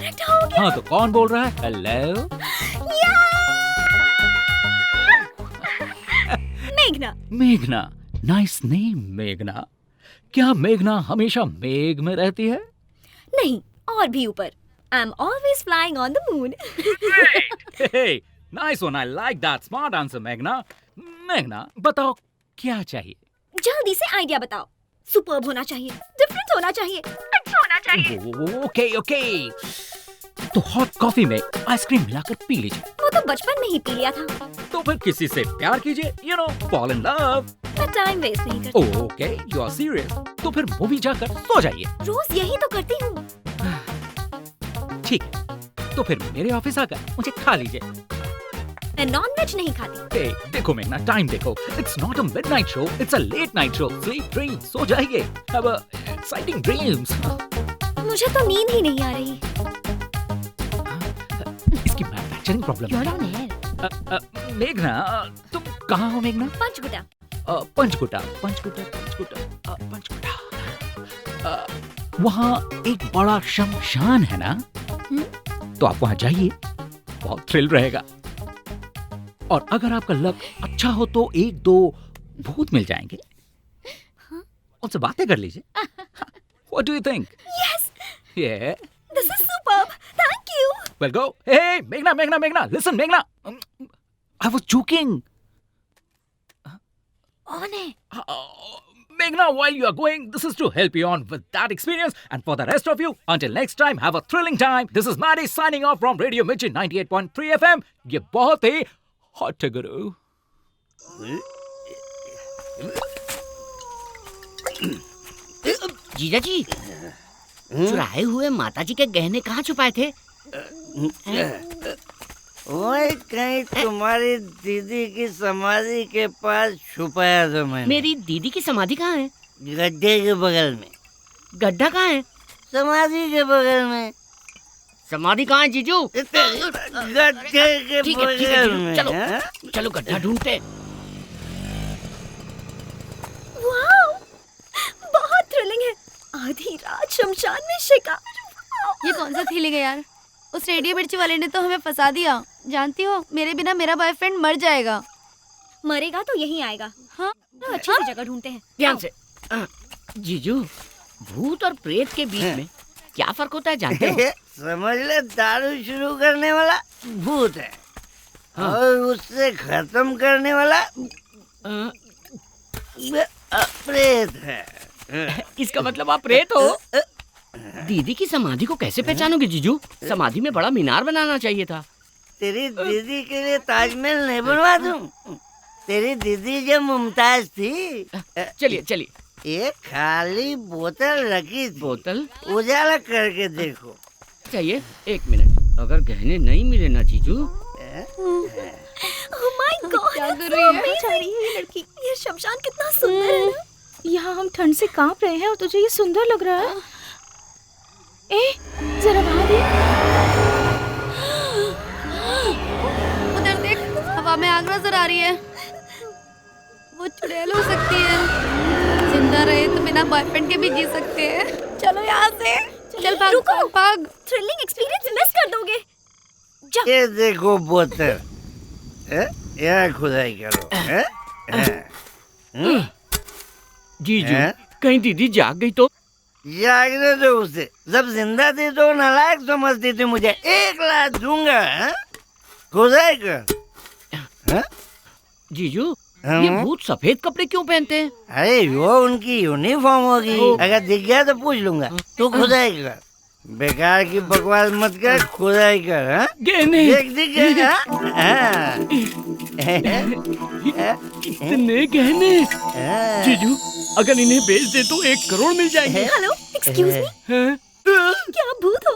Correct हो गया। हाँ तो कौन बोल रहा है? हेलो मेघना। मेघना, नाइस नेम मेघना। क्या मेघना हमेशा मेघ में रहती है? नहीं, और भी ऊपर। I am always flying on the moon. Hey, nice one. I like that. Smart answer, मेघना। मेघना, बताओ क्या चाहिए? जल्दी से आइडिया बताओ। सुपर्ब होना चाहिए, डिफरेंट होना चाहिए, अच्छा होना चाहिए। ओके। तो हॉट कॉफी में आइसक्रीम मिलाकर पी लीजिए। वो तो बचपन में ही पी लिया था। तो फिर किसी से प्यार कीजिए, fall in love। मैं टाइम वेस्ट नहीं करती। Okay, you are serious। तो फिर मूवी जाकर सो जाइए। रोज यही तो करती हूँ। ठीक है, तो फिर मेरे ऑफिस आकर मुझे खा लीजिए। मैं नॉनवेज नहीं खाती। Hey, देखो मेघना, टाइम देखो। It's not a midnight show, it's a late night show। Sleep, dream, सो जाइए। Have a exciting dreams। मुझे तो नींद ही नहीं आ रही। इसकी manufacturing problem You're on air। मेघना, तुम कहाँ हो मेघना? पंचकुटा। पंचकुटा। वहाँ एक बड़ा शमशान है ना? तो आप वहाँ जाइए, बहुत थ्रिल रहेगा। और अगर आपका लक अच्छा हो तो एक दो भूत मिल जाएंगे। उनसे बातें कर लीजिए। What do you think? Yes, Yeah. this is superb. Thank you. Well, go. Hey, Meghna, listen, Meghna. I was joking. On है। Meghna, while you are going, this is to help you on with that experience. And for the rest of you, until next time, have a thrilling time. This is Maddie signing off from Radio Mirchi 98.3 FM. ये बहुत ही hot है गुरु। जीजा जी, चुराए हुए माताजी के गहने कहाँ छुपाए थे? वही कहीं तुम्हारी दीदी की समाधि के पास छुपाया था मैंने। मेरी दीदी की समाधि कहाँ है? गड्ढे के बगल में। गड्ढा कहाँ है? समाधि के बगल में। समाधि कहाँ है जीजू? गड्ढे के ठीक है, बगल जीजू, में। चलो हाँ? चलो गड्ढा ढूंढते। वाओ, बहुत थ्रिलिंग है। आधी रात शमशान में शिकार। ये कौन सा थ्रिलिंग है यार? उस रेडियो मिर्ची वाले ने तो हमें फंसा दिया। जानती हो, मेरे बिना मेरा बॉयफ्रेंड मर जाएगा। मरेगा तो यहीं आएगा। हाँ? तो अच्छी सी जगह ढूंढते हैं। ध्यान से। जीजू, भूत और प्रेत के बीच में क्या फर्क होता है जानते हो? समझ ले, दारू शुरू करने वाला भूत है। हाँ। और उससे खत्म करने वाला प्रेत है। इसका मतलब आप प्रेत हो? दीदी की समाधि को कैसे पहचानोगे जीजू? समाधि में बड़ा मीनार बनाना चाहिए था। तेरी दीदी के लिए ताजमहल नहीं बनवा दूं? तेरी दीदी जब मुमताज थी। चलिए चलिए। एक खाली बोतल रखी थी। बोतल उजाला करके देखो। चाहिए, 1 मिनट। अगर गहने नहीं मिले ना जीजू, Oh my God, क्या that's कर so रही है? amazing. ये लड़की, ये शमशान कितना सुंदर है ना? यहाँ हम ठंड से कांप रहे हैं और तुझे ये सुंदर लग रहा है। ए, जरा बाहर देख। उधर देख, हवा में आग नजर आ रही है। वो चुड़ैल हो सकती है। जिंदा रहे तो बिना बॉयफ्रेंड के भी जी सकते हैं। चलो यहाँ से, चल भाग रुको। भाग भाग। थ्रिलिंग एक्सपीरियंस मिस कर दोगे। जा। ये देखो बोतल। यहाँ खुदाई करो। जीजू हैं? कहीं दीदी जाग गई तो? जागने दो उसे। जब जिंदा थी तो नालायक समझती थी मुझे। 1 लाख दूंगा। खुदाई कर। जीजू, हाँ? ये भूत सफेद कपड़े क्यों पहनते हैं? अरे वो उनकी यूनिफॉर्म होगी। अगर दिख गया तो पूछ लूंगा। तू खुदाई कर। बेकार की बकवास मत कर, खुदाई कर। हाँ? गहने दिख गया। इतने गहने। जीजू, अगर इन्हें बेच दे तो 1 करोड़ मिल जाएंगे। हेलो, एक्सक्यूज मी, हैं? क्या आप भूत हो?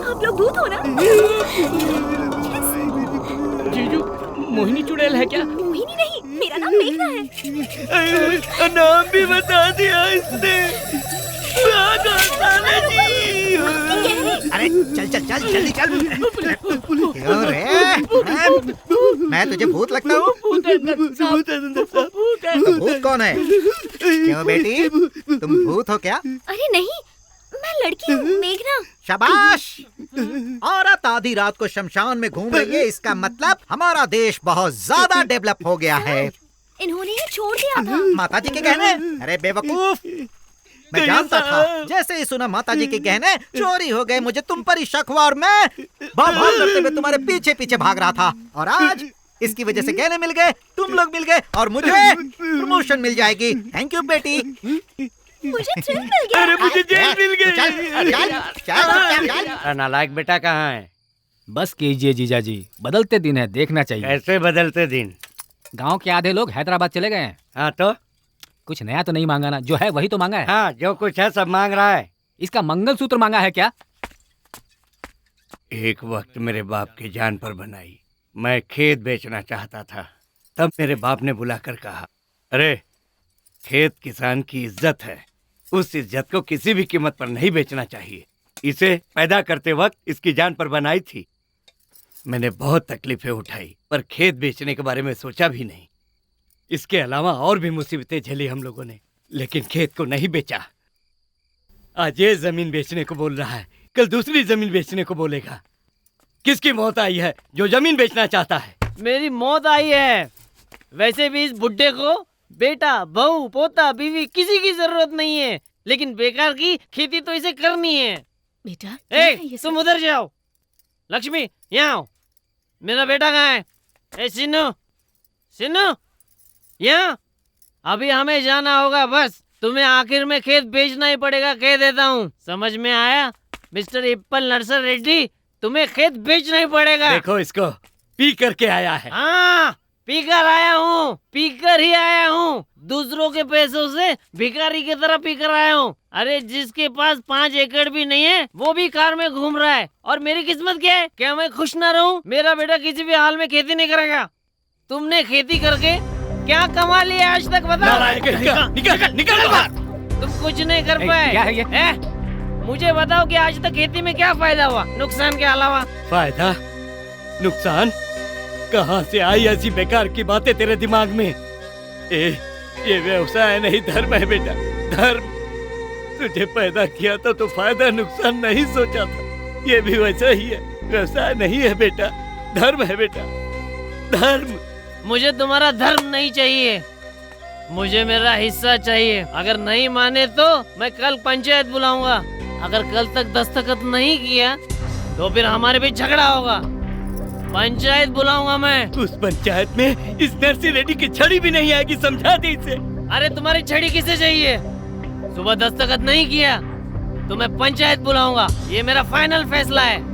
आप लोग भूत हो ना? जीजू, मोहिनी चुड़ैल है क्या? मोहिनी नहीं, मेरा नाम मेघना है। नाम भी बता दिया इसने। अरे चल चल चल जल्दी चल। क्यों रे? मैं तुझे भूत लगता हूँ? तो भूत कौन है? क्यों बेटी, तुम भूत हो क्या? अरे नहीं, मैं लड़की हूँ, मेघना। शाबाश। औरत आधी रात को शमशान में घूम रही है, इसका मतलब हमारा देश बहुत ज्यादा डेवलप हो गया है। इन्होंने ये छोड़ दिया था। माता जी के गहने? अरे बेवकूफ, मैं जानता था। जैसे ही सुना माता जी के गहने चोरी हो गए, मुझे तुम पर ही शक हुआ और मैं भाग करते हुए तुम्हारे पीछे पीछे भाग रहा था। और आज इसकी वजह से गहने मिल गए, तुम लोग मिल गए और मुझे प्रमोशन मिल जाएगी। थैंक यू बेटी। मुझे थ्रिल मिल गया। अरे मुझे जेल मिल गई। चल। नालायक बेटा कहाँ है? बस कीजिए जीजा जी, बदलते दिन है, देखना चाहिए। कैसे बदलते दिन? गांव के आधे लोग हैदराबाद चले गए हैं। हाँ तो? कुछ नया तो नहीं मांगा ना, जो है वही तो मांगा है। हाँ, जो कुछ है सब मांग रहा है। इसका मंगलसूत्र मांगा है क्या? एक वक्त मेरे बाप की जान पर बनाई। मैं खेत बेचना चाहता था, तब मेरे बाप ने बुलाकर कहा, अरे खेत किसान की इज्जत है, उस इज्जत को किसी भी कीमत पर नहीं बेचना चाहिए। इसे पैदा करते वक्त इसकी जान पर बनाई थी। मैंने बहुत तकलीफें उठाई, पर खेत बेचने के बारे में सोचा भी नहीं। इसके अलावा और भी मुसीबतें झेली हम लोगों ने, लेकिन खेत को नहीं बेचा। आज ये जमीन बेचने को बोल रहा है, कल दूसरी जमीन बेचने को बोलेगा। किसकी मौत आई है जो जमीन बेचना चाहता है? मेरी मौत आई है। वैसे भी इस बुड्ढे को बेटा, बहू, पोता, बीवी किसी की जरूरत नहीं है, लेकिन बेकार की खेती तो इसे करनी है। बेटा तुम उधर जाओ। लक्ष्मी यहाँ आओ। मेरा बेटा कहाँ है? ए सिन्नू, सिन्नू यहाँ। अभी हमें जाना होगा, बस तुम्हें आखिर में खेत बेचना ही पड़ेगा, कह देता हूँ। समझ में आया मिस्टर एप्पल नर्सर रेड्डी? तुम्हें खेत बेचना ही पड़ेगा। देखो इसको, पी करके आया है। हाँ, पीकर आया हूँ, पीकर ही आया हूँ। दूसरों के पैसों से भिखारी की तरह पीकर आया हूँ। अरे जिसके पास 5 एकड़ भी नहीं है वो भी कार में घूम रहा है, और मेरी किस्मत क्या है? क्या मैं खुश ना रहूं? मेरा बेटा किसी भी हाल में खेती नहीं करेगा। तुमने खेती करके क्या कमा लिया आज तक, बताओ। निकल निकल बाहर। तुम कुछ नहीं कर पाए। क्या है ये? मुझे बताओ कि आज तक खेती में क्या फायदा हुआ, नुकसान के अलावा? फायदा नुकसान कहाँ से आई ऐसी बेकार की बातें तेरे दिमाग में? ये व्यवसाय नहीं, धर्म है बेटा, धर्म। तुझे पैदा किया था तो फायदा नुकसान नहीं सोचा था। ये भी वैसा ही है, व्यवसाय नहीं है बेटा, धर्म है बेटा, धर्म। मुझे तुम्हारा धर्म नहीं चाहिए, मुझे मेरा हिस्सा चाहिए। अगर नहीं माने तो मैं कल पंचायत बुलाऊंगा। अगर कल तक दस्तखत नहीं किया तो फिर हमारे बीच झगड़ा होगा। पंचायत बुलाऊंगा मैं। उस पंचायत में इस नर्सी रेड्डी की छड़ी भी नहीं आएगी, समझा दे इसे। अरे तुम्हारी छड़ी किसे चाहिए? सुबह दस्तखत नहीं किया तो मैं पंचायत बुलाऊंगा, ये मेरा फाइनल फैसला है।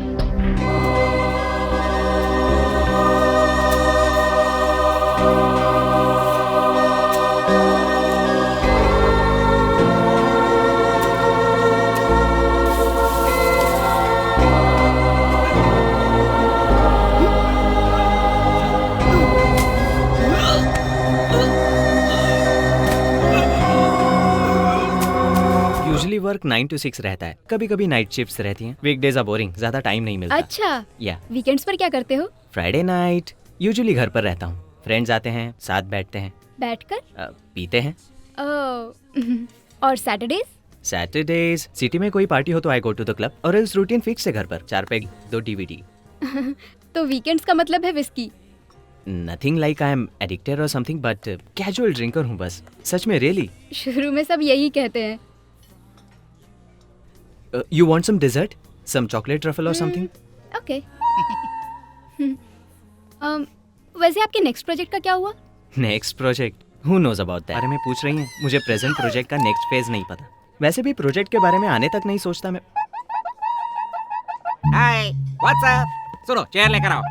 यूजुअली वर्क 9 to 6 रहता है, कभी कभी नाइट शिफ्ट्स रहती हैं। वीकडेज आर बोरिंग, ज्यादा टाइम नहीं मिलता। अच्छा, या वीकेंड्स पर क्या करते हो? फ्राइडे नाइट यूजुअली घर पर रहता हूँ। फ्रेंड्स आते हैं, साथ बैठते हैं, बैठकर? पीते हैं। और सैटरडेज? सैटरडेज सिटी में कोई पार्टी हो तो आई गो टू द क्लब, और एल्स रूटीन फिक्स है घर पर, 4 पैग 2 DVD। तो वीकेंड्स का मतलब है whisky? Nothing like I am addicted और समथिंग, बट कैजुअल ड्रिंकर हूँ बस। सच में, रियली। शुरू में सब यही कहते हैं। You want some dessert? Some chocolate truffle or something? Okay. वैसे आपके नेक्स्ट प्रोजेक्ट का क्या हुआ? Next project? Who knows about that? बारे में पूछ रही हैं? मुझे प्रेजेंट प्रोजेक्ट का नेक्स्ट फेज नहीं पता। वैसे भी प्रोजेक्ट के बारे में आने तक नहीं सोचता मैं। हाय, व्हाट्स अप? सुनो, चेयर लेकर आओ।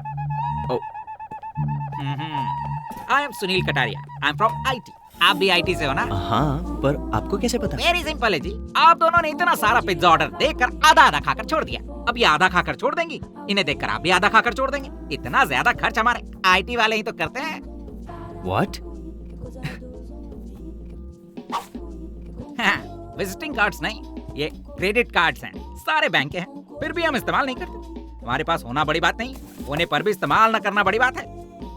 I am Sunil Kataria, I am from IT। आप भी IT से हो ना? हाँ, पर आपको कैसे पता? वेरी सिंपल है जी। आप दोनों ने इतना सारा पिज्जा ऑर्डर देकर आधा आधा खाकर छोड़ दिया। अब ये आधा खाकर छोड़ देंगी, इन्हें देखकर आप भी आधा खाकर छोड़ देंगे। इतना ज्यादा खर्च हमारे IT वाले ही तो करते हैं। What? विजिटिंग कार्ड्स नहीं, ये क्रेडिट कार्ड्स हैं, सारे बैंक के हैं। फिर भी हम इस्तेमाल नहीं करते। हमारे पास होना बड़ी बात नहीं, होने पर भी इस्तेमाल न करना बड़ी बात है।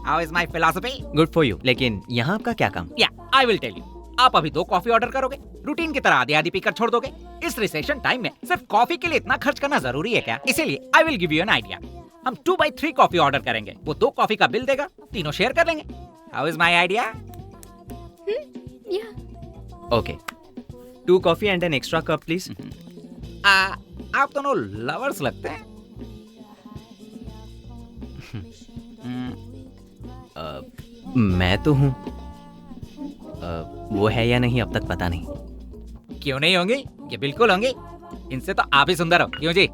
How is my philosophy? Good for you. लेकिन यहाँ आपका क्या काम? या आई विल टेल यू। आप अभी 2 कॉफी ऑर्डर करोगे, रूटीन की तरह आधी आधी पीकर छोड़ दोगे। इस रिसेशन टाइम में सिर्फ कॉफी के लिए इतना खर्च करना जरूरी है क्या? इसीलिए I will give you an idea. हम 2x3 कॉफी ऑर्डर करेंगे, वो 2 कॉफी का बिल देगा, तीनों शेयर कर लेंगे। How is my idea? Okay, 2 coffee and an extra cup please. आप दोनों लवर्स लगते हैं। मैं तो हूँ, वो है या नहीं अब तक पता नहीं। क्यों नहीं होंगे? ये बिल्कुल होंगे। इनसे तो आप ही सुंदर हो, क्यों जी?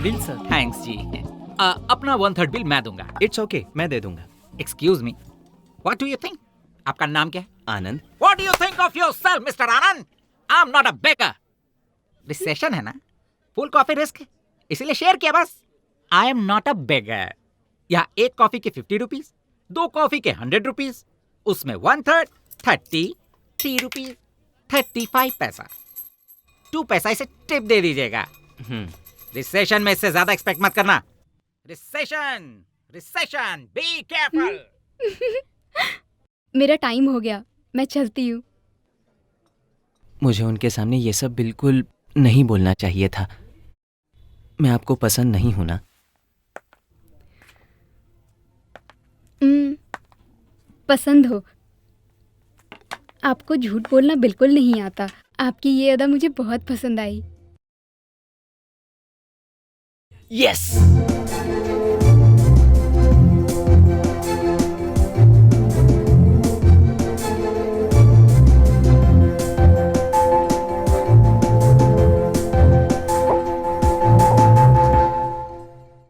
Bill sir. थैंक्स जी। अपना 1/3 बिल मैं दूंगा। इट्स ओके, मैं दे दूंगा। Excuse me, what do you think? आपका नाम क्या है? आनंद। What do you think of yourself, Mr. Anand? I'm not a beggar. Recession है ना, फुल कॉफी रिस्क है, इसीलिए शेयर किया बस। I am not a beggar. यहाँ 1 कॉफी के 50 रुपीज, 2 कॉफी के 100 रुपीज, उसमें 1/3 33 रुपीज 35 पैसा, 2 पैसा इसे टिप दे दीजिएगा। रिसेशन में इससे ज्यादा एक्सपेक्ट मत करना। Recession, recession, be careful. मेरा टाइम हो गया, मैं चलती हूँ। मुझे उनके सामने ये सब बिल्कुल नहीं बोलना चाहिए था। मैं आपको पसंद नहीं हूं ना? पसंद हो। आपको झूठ बोलना बिल्कुल नहीं आता। आपकी ये अदा मुझे बहुत पसंद आई। यस।